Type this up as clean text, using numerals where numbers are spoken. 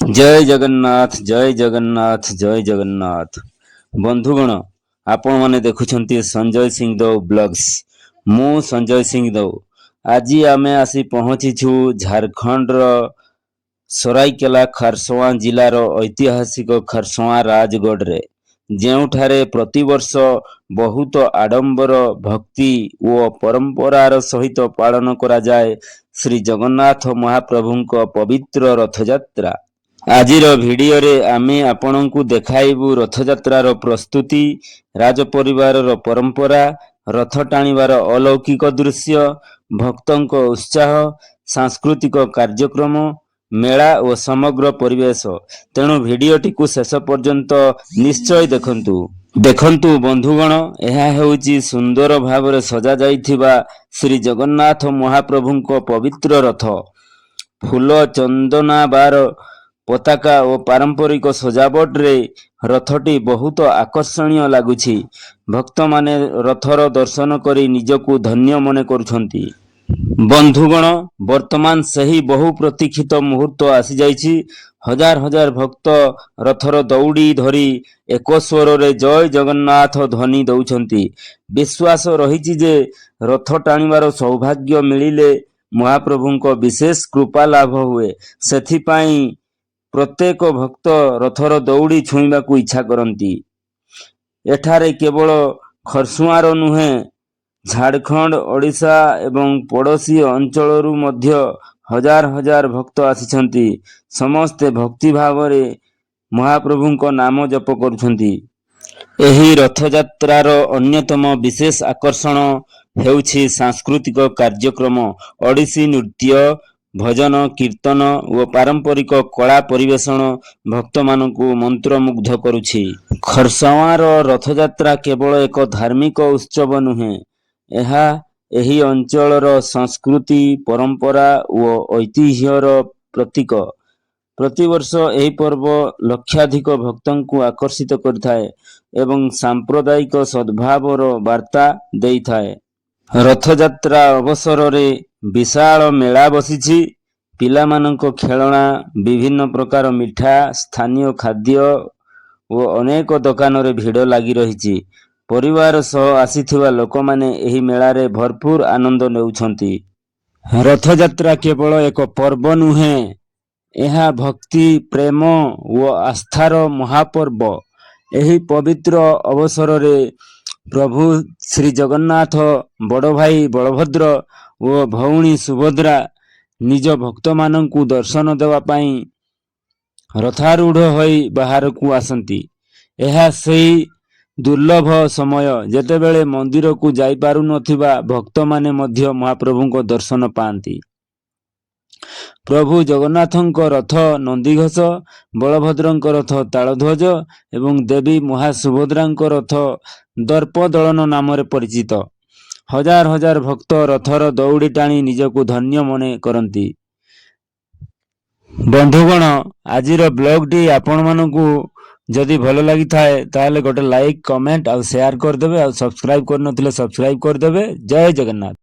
जय जगन्नाथ जय जगन्नाथ जय जगन्नाथ। बंधुगण, आपण माने देखुछंती संजय सिंह दौ ब्लॉग्स। मु संजय सिंह दौ। आज आमे आसी पहुंचीछु झारखंड रो सरायकेला खरसुआ जिलार ऐतिहासिक खरसुआ राजगढ़ रे, ଯେଉଁଠାରେ प्रतिवर्ष बहुत आडंबर भक्ति ओ परंपरार सहित पालन करा जाए श्री जगन्नाथ महाप्रभुଙ୍କ पवित्र रथयात्रा। आजिर भिडियो रे आमे आपणଙ୍କୁ देखाइबु रथयात्रार प्रस्तुति, राजपरिवारर परंपरा, रथ टाणीबार अलौकिक दृश्य, भक्तଙ୍କ उत्साह, सांस्कृतिक कार्यक्रम, मेला और समग्र परिवेश। तेणु भिडियोटी को शेष पर्यंत निश्चय देखंतु। देखंतु बंधुगण, यह हेउची सुंदर भावरे सजा जाइथिबा श्री जगन्नाथ महाप्रभुଙ୍କ पवित्र रथ। फूल चंदनाबार पताका और पारंपरिक सजावट रे रथटी बहुत आकर्षणीय लगुछि। भक्त माने रथर दर्शन करी निजकु धन्य मने करुछंती। बंधुगण, वर्तमान सही बहु प्रतीक्षित मुहूर्त आसी जाइछि। हजार हजार भक्त रथर दौड़ी धरी एक स्वर रे जय जगन्नाथ ध्वनि दौछंती। विश्वास रहिछि जे रथ टाणीबार सौभाग्य मिलिले महाप्रभुଙ୍କ विशेष कृपा लाभ हुए। सेथिपाई प्रत्येक भक्त रथर दौड़ी छुईबाकू इच्छा करती। एठारे केवल खरसुआर नुहे, झारखंड, ओडिशा एवं पड़ोशी अंचलरू मध्य हजार हजार भक्त आसिछंती। समस्ते भक्ति भावरे महाप्रभुଙ୍କ नाम जप करुछंती। एही रथयात्रार अन्यतम विशेष आकर्षण हेउछि सांस्कृतिक कार्यक्रम, ओडिसी नृत्य, भजन कीर्तन और पारंपरिक कला परिवेषण भक्त मानकु मंत्रमुग्ध करुछि। खरसुआर रथयात्रा केवल एक धार्मिक उत्सव नुहे, एहा एही अंचलर संस्कृति, परंपरा और ऐतिह्यर प्रतीक। प्रतिवर्ष एही पर्व लक्षाधिक भक्तंकु आकर्षित करिथाए एवं सांप्रदायिक सद्भावर वार्ता देइथाए। रथयात्रा अवसर रे विशाल मेला बसिछि। पिलामानंको खेलना, विभिन्न प्रकार मिठा, स्थानीय खाद्य और अनेक दुकान रे भिड़ लगी रही। परिवार सह आसीथिबा लोकमाने एही मेला रे भरपूर आनंद नेउछंती। रथयात्रा केवल एक पर्व नुहे, यह भक्ति, प्रेम और आस्थार महापर्व। एही पवित्र अवसर रे प्रभु श्री जगन्नाथ, बड़ भाई बलभद्र और भौणी सुभद्रा निज भक्त मानंकु दर्शन देवा पाई रथारूढ़ होई बाहर को आसंती। यह सही दुर्लभ समय जेतेबेले मंदिर को जाई पारु नथिबा भक्त माने मध्य महाप्रभुଙ୍କ दर्शन पांती। प्रभु जगन्नाथଙ୍କ रथ नंदीघोष, बलभद्रଙ୍କ रथ तालध्वज एवं देवी महासुभद्राଙ୍କ रथ दर्पदलन नाम परिचित। हजार हजार भक्त रथर दौड़ी टाणी निजकु धन्य मने करती। बंधुगण, आजिर ब्लॉगटी आपण मानकु जदि भल लगी थाए ताले गोटे लाइक, कमेंट और शेयर कर देबे और सब्सक्राइब कर नथिले सब्सक्राइब कर देबे। जय जगन्नाथ।